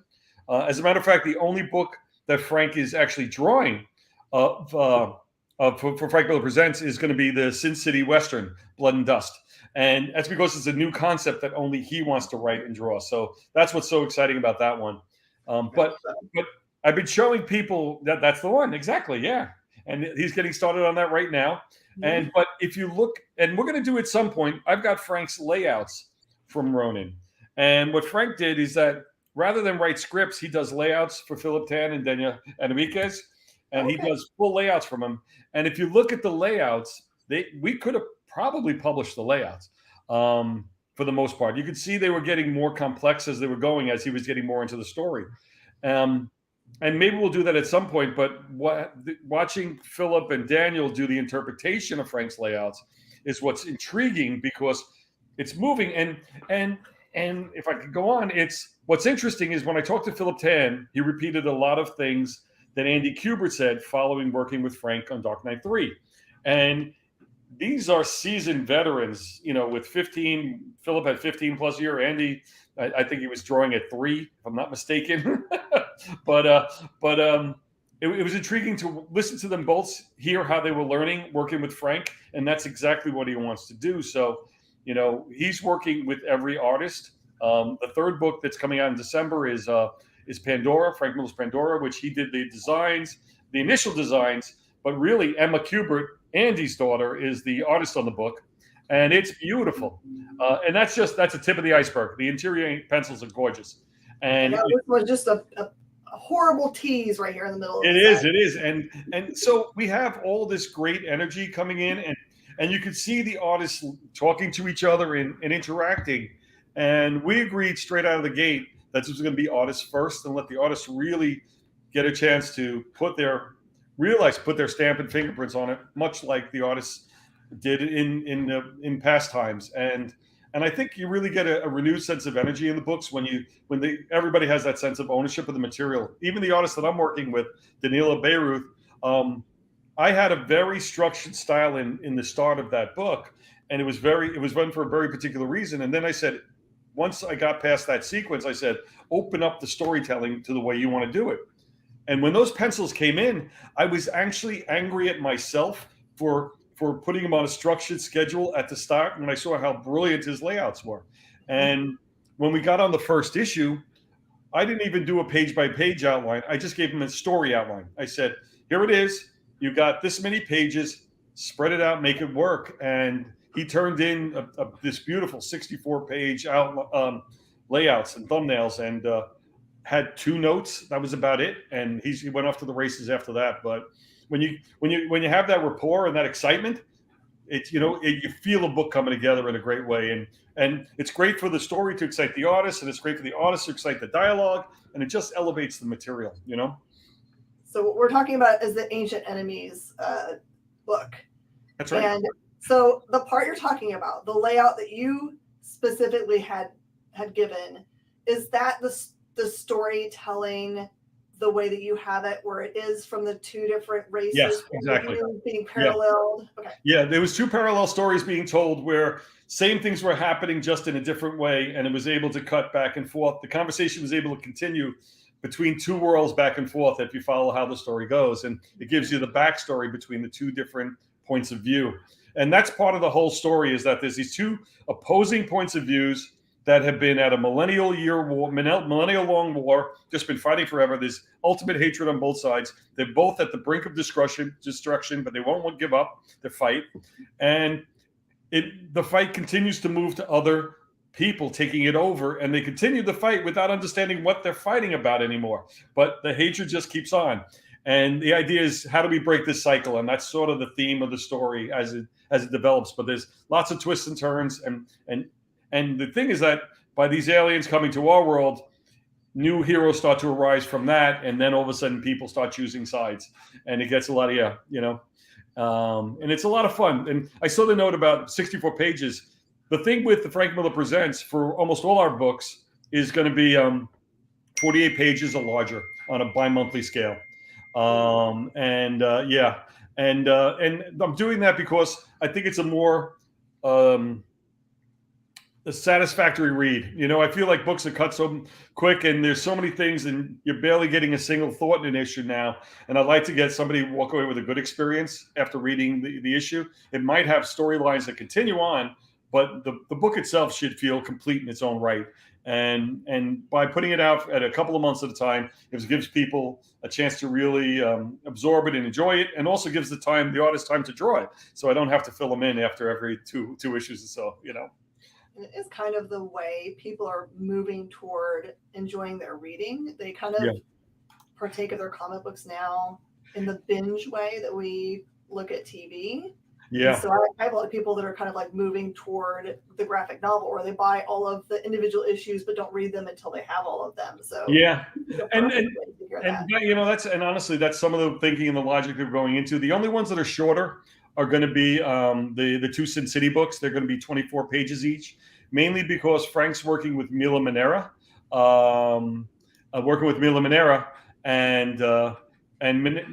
As a matter of fact, the only book that Frank is actually drawing for Frank Miller Presents is going to be the Sin City Western, Blood and Dust. And that's because it's a new concept that only he wants to write and draw. So that's what's so exciting about that one. But I've been showing people that's the one. Exactly, yeah. And he's getting started on that right now. Mm-hmm. But if you look, and we're going to do at some point, I've got Frank's layouts from Ronin. And what Frank did is that rather than write scripts, he does layouts for Philip Tan and Daniel Enriquez, and he does full layouts from them. And if you look at the layouts, we could have probably published the layouts for the most part. You could see they were getting more complex as they were going, as he was getting more into the story. And maybe we'll do that at some point. But watching Philip and Daniel do the interpretation of Frank's layouts is what's intriguing because it's moving. And if I could go on, what's interesting is when I talked to Philip Tan, he repeated a lot of things that Andy Kubert said following working with Frank on Dark Knight 3. And these are seasoned veterans, with 15. Philip had 15 plus year. Andy, I think he was drawing at 3, if I'm not mistaken. but it was intriguing to listen to them both, hear how they were learning, working with Frank. And that's exactly what he wants to do. So, he's working with every artist. The third book that's coming out in December is Pandora, Frank Miller's Pandora, which he did the designs, the initial designs, but really Emma Kubert, Andy's daughter, is the artist on the book, and it's beautiful. And that's a tip of the iceberg. The interior pencils are gorgeous. And this was just a horrible tease right here in the middle. It is. And so we have all this great energy coming in, and you can see the artists talking to each other and interacting. And we agreed straight out of the gate that this was going to be artists first and let the artists really get a chance to put their stamp and fingerprints on it, much like the artists did in past times. And And I think you really get a renewed sense of energy in the books when everybody has that sense of ownership of the material. Even the artist that I'm working with, Danila Beyruth, I had a very structured style in the start of that book, and it was run for a very particular reason. And then I said, once I got past that sequence, I said, open up the storytelling to the way you want to do it. And when those pencils came in, I was actually angry at myself for putting him on a structured schedule at the start when I saw how brilliant his layouts were. And when we got on the first issue, I didn't even do a page-by-page outline. I just gave him a story outline. I said, here it is. You got this many pages. Spread it out, make it work. And he turned in this beautiful 64-page layouts and thumbnails, and had 2 notes. That was about it. And he went off to the races after that. But when you have that rapport and that excitement, it's you feel a book coming together in a great way, and it's great for the story to excite the artist, and it's great for the artist to excite the dialogue, and it just elevates the material. So what we're talking about is the Ancient Enemies book. That's right. And so the part you're talking about, the layout that you specifically had given, is that the storytelling the way that you have it, where it is from the 2 different races? Yes, exactly. Being paralleled. Yeah. Okay. Yeah, there was 2 parallel stories being told where same things were happening just in a different way, and it was able to cut back and forth. The conversation was able to continue between 2 worlds back and forth if you follow how the story goes, and it gives you the backstory between the 2 different points of view. And that's part of the whole story, is that there's these 2 opposing points of views that have been at a millennial-long war, just been fighting forever. There's ultimate hatred on both sides. They're both at the brink of destruction, but they won't give up their fight. And the fight continues to move to other people taking it over, and they continue the fight without understanding what they're fighting about anymore. But the hatred just keeps on. And the idea is, how do we break this cycle? And that's sort of the theme of the story as it develops. But there's lots of twists and turns, and the thing is that by these aliens coming to our world, new heroes start to arise from that, and then all of a sudden people start choosing sides, and it gets a lot of and it's a lot of fun. And I saw the note about 64 pages. The thing with the Frank Miller Presents for almost all our books is going to be 48 pages or larger on a bi-monthly scale. And I'm doing that because I think it's a more a satisfactory read. I feel like books are cut so quick, and there's so many things, and you're barely getting a single thought in an issue now. And I'd like to get somebody walk away with a good experience after reading the issue. It might have storylines that continue on, but the book itself should feel complete in its own right. And by putting it out at a couple of months at a time, it gives people a chance to really absorb it and enjoy it, and also gives the artist time to draw it, so I don't have to fill them in after every two issues or so. It is kind of the way people are moving toward enjoying their reading. They kind of partake of their comic books now in the binge way that we look at TV. Yeah. And so I have a lot of people that are kind of like moving toward the graphic novel, where they buy all of the individual issues but don't read them until they have all of them. So yeah, and honestly, that's some of the thinking and the logic they're going into. The only ones that are shorter are going to be the 2 Sin City books. They're going to be 24 pages each, mainly because Frank's working with Mila Manera, and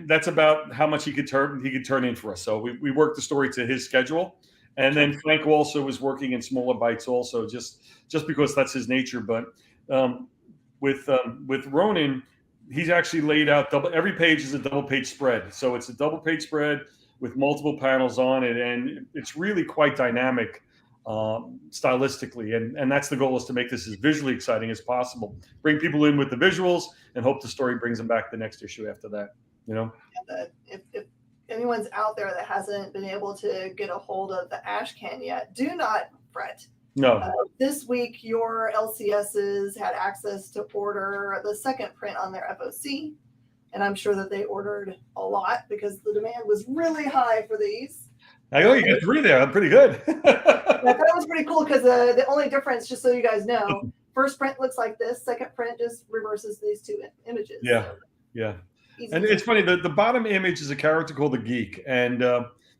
that's about how much he could turn in for us. So we worked the story to his schedule, and then Frank also was working in smaller bites also, just because that's his nature. But with Ronin, he's actually laid out every page is a double page spread. So it's a double page spread with multiple panels on it, and it's really quite dynamic stylistically, and that's the goal, is to make this as visually exciting as possible. Bring people in with the visuals, and hope the story brings them back the next issue after that. If anyone's out there that hasn't been able to get a hold of the Ash Can yet, do not fret. No. This week, your LCSs had access to order the second print on their FOC. And I'm sure that they ordered a lot because the demand was really high for these. I know you got 3 there. I'm pretty good. I thought it was pretty cool because the only difference, just so you guys know, first print looks like this. Second print just reverses these 2 images. Yeah, so yeah. And it's funny, the bottom image is a character called the Geek. And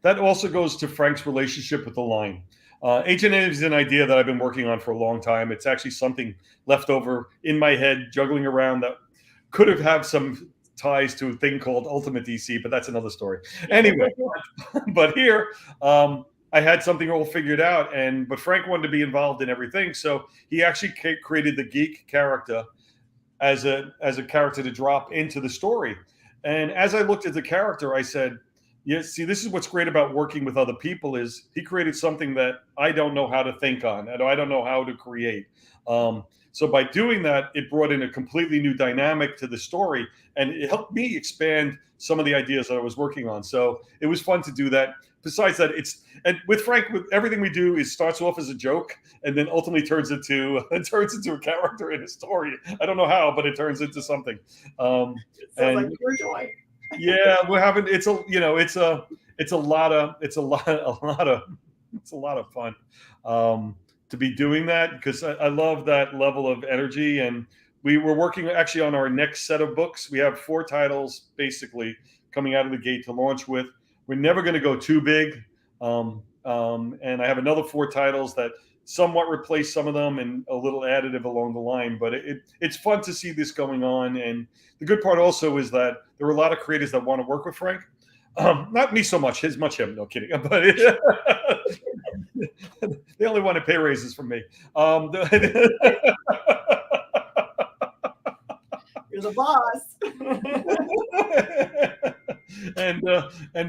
that also goes to Frank's relationship with the line. Ancient Enemies is an idea that I've been working on for a long time. It's actually something left over in my head, juggling around, that could have some ties to a thing called Ultimate DC, but that's another story. Anyway, but here I had something all figured out, but Frank wanted to be involved in everything, so he actually created the geek character as a character to drop into the story. And as I looked at the character, I said, yeah, see, this is what's great about working with other people, is he created something that I don't know how to think on, and I don't know how to create. So by doing that, it brought in a completely new dynamic to the story, and it helped me expand some of the ideas that I was working on. So it was fun to do that. Besides that, and with Frank, with everything we do, starts off as a joke and then ultimately turns into a character in a story. I don't know how, but it turns into something. Sounds like pure joy. Yeah, we're having it's a lot of fun to be doing that, because I love that level of energy. And we're working actually on our next set of books. We have 4 titles basically coming out of the gate to launch with. We're never going to go too big, and I have another 4 titles that somewhat replace some of them and a little additive along the line. But it's fun to see this going on. And the good part also is that there are a lot of creators that want to work with Frank. Not me so much, much him, no kidding. But they only want to pay raises from me. You're the boss.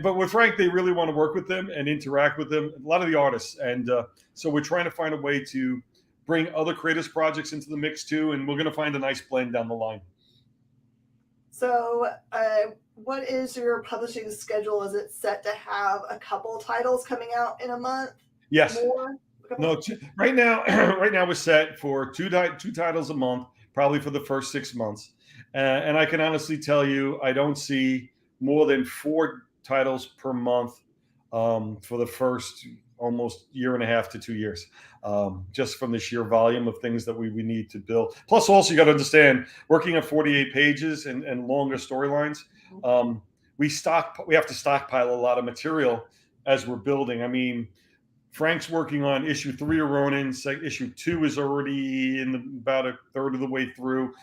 But with Frank, they really want to work with them and interact with them. A lot of the artists, and so we're trying to find a way to bring other creators' projects into the mix too, and we're going to find a nice blend down the line. So, what is your publishing schedule? Is it set to have a couple titles coming out in a month? Yes. More? No. Right now, we're set for two titles a month, probably for the first 6 months. And I can honestly tell you, I don't see more than 4 titles per month for the first almost year and a half to 2 years, just from the sheer volume of things that we need to build. Plus, also, you got to understand, working at 48 pages and longer storylines, we have to stockpile a lot of material as we're building. I mean, Frank's working on issue 3 of Ronin. Issue 2 is already about a third of the way through.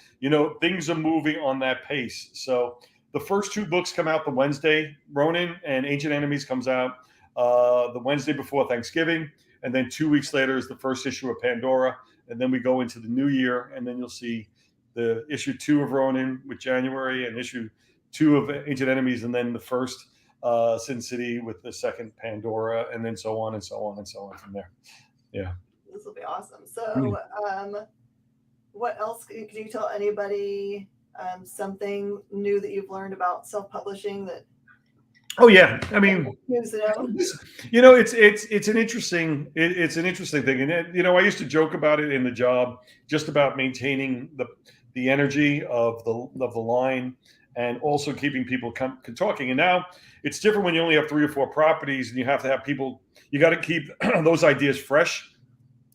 Things are moving on that pace. So the first 2 books come out the Wednesday. Ronin and Ancient Enemies comes out the Wednesday before Thanksgiving. And then 2 weeks later is the first issue of Pandora. And then we go into the new year. And then you'll see the issue 2 of Ronin with January, and issue 2 of Ancient Enemies, and then the first Sin City with the second Pandora, and then so on and so on and so on from there. Yeah. This will be awesome. So, what else can you tell anybody? Something new that you've learned about self-publishing that? Oh yeah, I mean, it's an interesting thing, and I used to joke about it in the job, just about maintaining the energy of the line, and also keeping people talking. And now it's different when you only have 3 or 4 properties, and you have to have people. You got to keep those ideas fresh,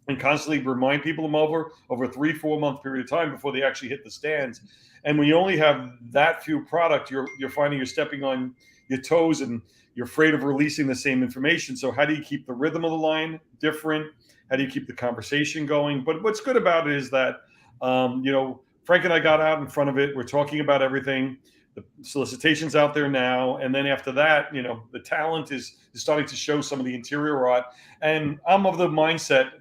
and constantly remind people of them over a 3-4 month period of time before they actually hit the stands. And when you only have that few product, you're finding you're stepping on your toes, and you're afraid of releasing the same information. So how do you keep the rhythm of the line different? How do you keep the conversation going? But what's good about it is that, Frank and I got out in front of it. We're talking about everything. The solicitation's out there now. And then after that, the talent is starting to show some of the interior art. And I'm of the mindset,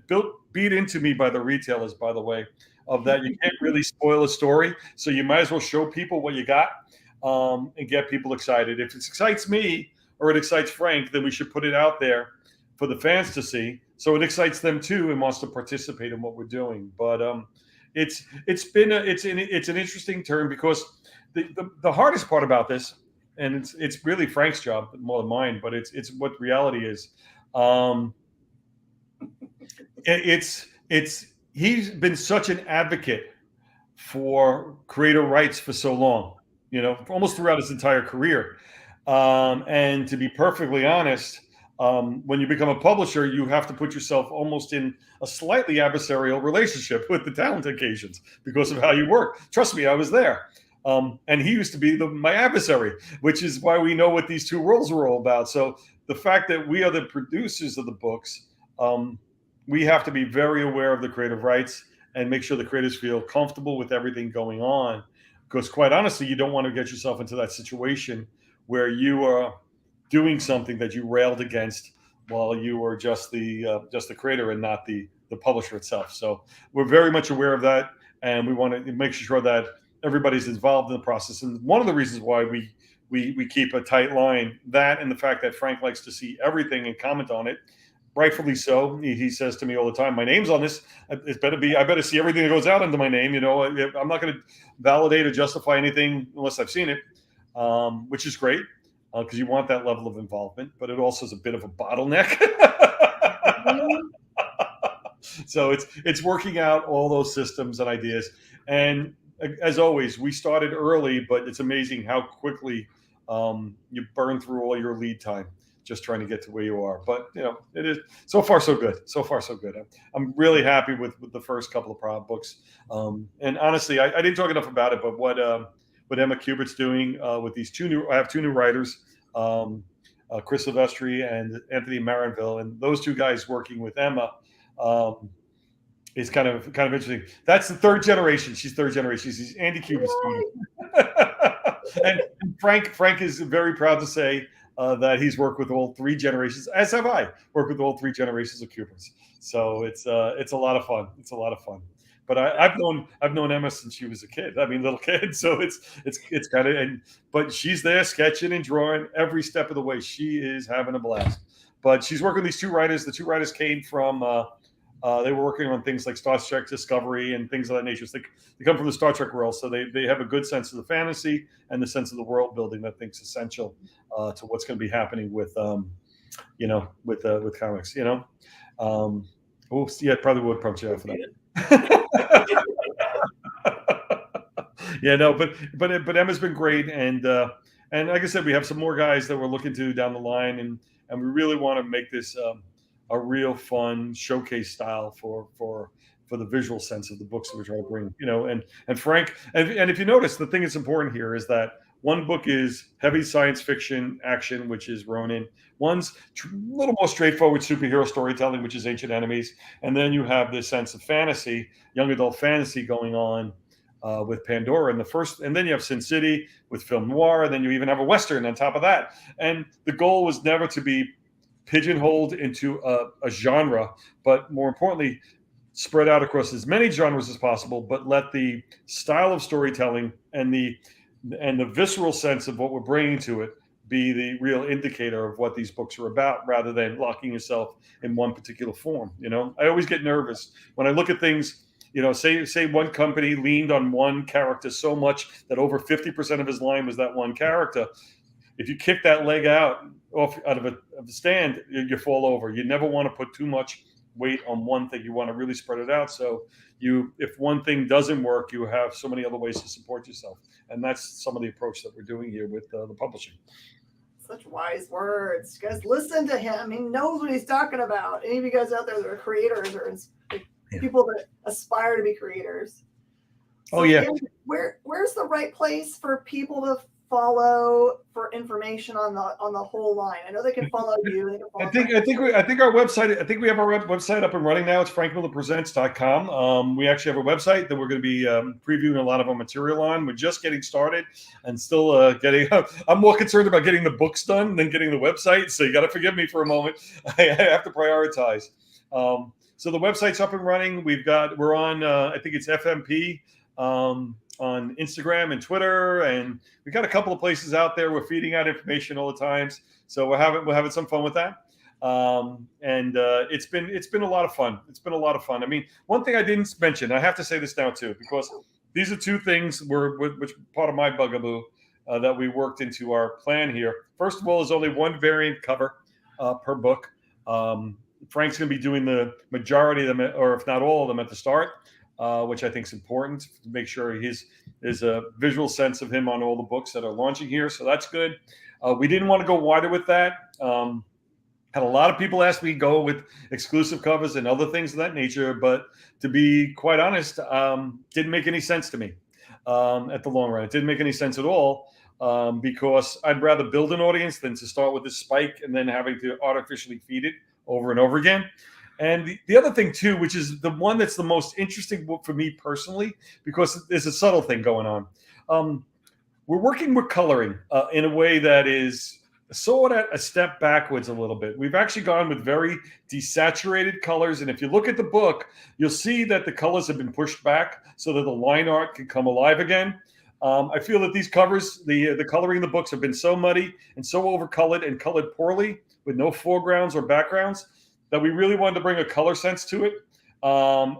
beat into me by the retailers, by the way, of that you can't really spoil a story. So you might as well show people what you got, and get people excited. If it excites me or it excites Frank, then we should put it out there for the fans to see, so it excites them too and wants to participate in what we're doing. But it's an interesting turn, because the hardest part about this, and it's really Frank's job more than mine, but it's what reality is. He's been such an advocate for creator rights for so long, almost throughout his entire career. And to be perfectly honest, when you become a publisher, you have to put yourself almost in a slightly adversarial relationship with the talent occasions because of how you work. Trust me, I was there. And he used to be my adversary, which is why we know what these 2 worlds are all about. So the fact that we are the producers of the books, we have to be very aware of the creative rights and make sure the creators feel comfortable with everything going on. Because quite honestly, you don't want to get yourself into that situation where you are doing something that you railed against while you were just the creator and not the publisher itself. So we're very much aware of that, and we want to make sure that everybody's involved in the process. And one of the reasons why we keep a tight line, that and the fact that Frank likes to see everything and comment on it, rightfully so. He says to me all the time, "My name's on this. I better see everything that goes out under my name. You know, I'm not going to validate or justify anything unless I've seen it," which is great because you want that level of involvement. But it also is a bit of a bottleneck. So it's working out all those systems and ideas. And as always, we started early, but it's amazing how quickly you burn through all your lead time just trying to get to where you are. But you know, it is so far so good. So far so good. I'm really happy with the first couple of books. And honestly, I didn't talk enough about it, but what Emma Kubert's doing with these I have two new writers, Chris Silvestri and Anthony Marinville, and those two guys working with Emma. Is kind of interesting. That's the third generation. She's third generation. She's Andy Kubert's and Frank is very proud to say that he's worked with all three generations, as have I worked with all three generations of Kuberts. So it's a lot of fun. It's a lot of fun. But I've known Emma since she was a kid. I mean, little kid. So it's kind of, but she's there sketching and drawing every step of the way. She is having a blast. But she's working with these two writers. The two writers came from. They were working on things like Star Trek Discovery and things of that nature. So they come from the Star Trek world, so they have a good sense of the fantasy and the sense of the world building that I think is essential to what's going to be happening with with comics. Oops, yeah, probably would punch you out for that. Yeah, no, but Emma's been great, and like I said, we have some more guys that we're looking to down the line, and we really want to make this. A real fun showcase style for the visual sense of the books that we're trying to bring, and Frank, and if you notice, the thing that's important here is that one book is heavy science fiction action, which is Ronin. One's a little more straightforward superhero storytelling, which is Ancient Enemies. And then you have this sense of fantasy, young adult fantasy going on with Pandora. And then you have Sin City with film noir. And then you even have a Western on top of that. And the goal was never to be pigeonholed into a genre, but more importantly, spread out across as many genres as possible, but let the style of storytelling and the visceral sense of what we're bringing to it be the real indicator of what these books are about, rather than locking yourself in one particular form. I always get nervous when I look at things. Say one company leaned on one character so much that over 50% of his line was that one character. If you kick that leg out of the stand, you fall over. You never want to put too much weight on one thing. You want to really spread it out. So if one thing doesn't work, you have so many other ways to support yourself. And that's some of the approach that we're doing here with the publishing. Such wise words. You guys, listen to him. He knows what he's talking about. Any of you guys out there that are creators or people that aspire to be creators. So again, where's the right place for people to follow for information on the whole line? I know they can follow you. They can follow I think our website. I think we have our website up and running now. It's frankmillerpresents.com. We actually have a website that we're going to be previewing a lot of our material on. We're just getting started and still getting. I'm more concerned about getting the books done than getting the website. So you got to forgive me for a moment. I have to prioritize. So the website's up and running. We're on. I think it's FMP. On Instagram and Twitter, and we got a couple of places out there. We're feeding out information all the times, so we're having some fun with that. It's been a lot of fun. It's been a lot of fun. I mean, one thing I didn't mention, I have to say this now too, because these are two things which part of my bugaboo that we worked into our plan here. First of all, there's only one variant cover per book. Frank's going to be doing the majority of them, or if not all of them, at the start. Which I think is important to make sure there's a visual sense of him on all the books that are launching here. So that's good. We didn't want to go wider with that. Had a lot of people ask me to go with exclusive covers and other things of that nature, but to be quite honest, didn't make any sense to me at the long run. It didn't make any sense at all because I'd rather build an audience than to start with this spike and then having to artificially feed it over and over again. And the other thing too, which is the one that's the most interesting for me personally, because there's a subtle thing going on. We're working with coloring in a way that is sort of a step backwards a little bit. We've actually gone with very desaturated colors. And if you look at the book, you'll see that the colors have been pushed back so that the line art can come alive again. I feel that these covers, the coloring in the books have been so muddy and so overcolored and colored poorly with no foregrounds or backgrounds that we really wanted to bring a color sense to it,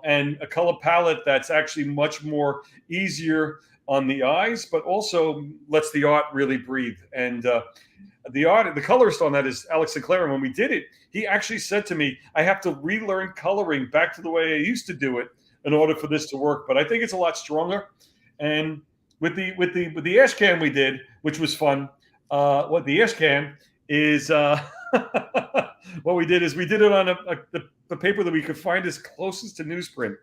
and a color palette that's actually much more easier on the eyes, but also lets the art really breathe. And the colorist on that is Alex Sinclair. And when we did it, he actually said to me, I have to relearn coloring back to the way I used to do it in order for this to work. But I think it's a lot stronger. And with the ash can we did, which was fun. What the ash can is what we did is we did it on the paper that we could find as closest to newsprint.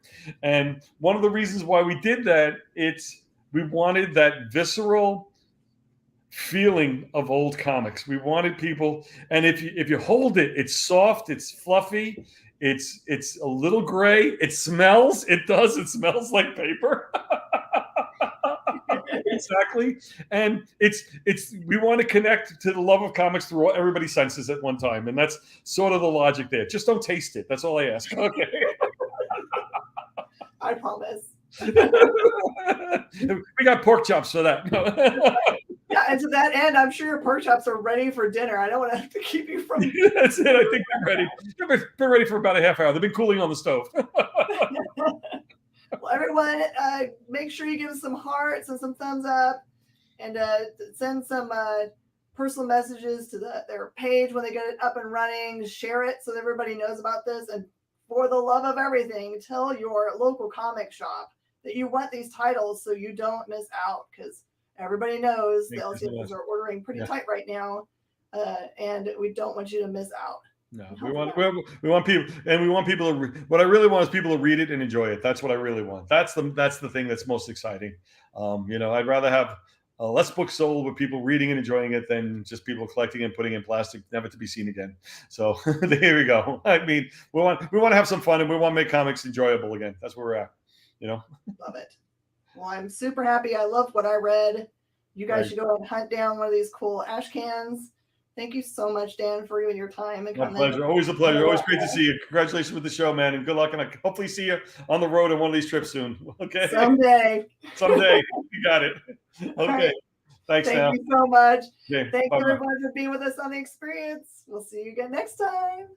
And one of the reasons why we did that, we wanted that visceral feeling of old comics. We wanted people, and if you hold it, it's soft, it's fluffy, it's a little gray, it smells. It smells like paper. Exactly. And we want to connect to the love of comics through everybody's senses at one time. And that's sort of the logic there. Just don't taste it. That's all I ask. Okay. I promise. We got pork chops for that. Yeah, and to that end, I'm sure your pork chops are ready for dinner. I don't want to have to keep you from. That's it. I think they're ready. They're ready for about a half hour. They've been cooling on the stove. Well, everyone, make sure you give us some hearts and some thumbs up, and send some personal messages to their page when they get it up and running. Share it so that everybody knows about this. And for the love of everything, tell your local comic shop that you want these titles so you don't miss out, because everybody knows the LCSs are ordering pretty tight right now, and we don't want you to miss out. No, we want people, and we want people to. What I really want is people to read it and enjoy it. That's what I really want. That's the thing that's most exciting. I'd rather have less books sold with people reading and enjoying it than just people collecting and putting in plastic, never to be seen again. So there we go. I mean, we want to have some fun, and we want to make comics enjoyable again. That's where we're at. Love it. Well, I'm super happy. I love what I read. You guys should go and hunt down one of these cool ash cans. Thank you so much, Dan, for your time and coming. My pleasure. Always a pleasure. Always great to see you. Congratulations with the show, man, and good luck. And I hopefully see you on the road on one of these trips soon. Okay. Someday. You got it. Okay. Right. Thanks. Thank you so much. Okay. Thank you, everyone, for being with us on the experience. We'll see you again next time.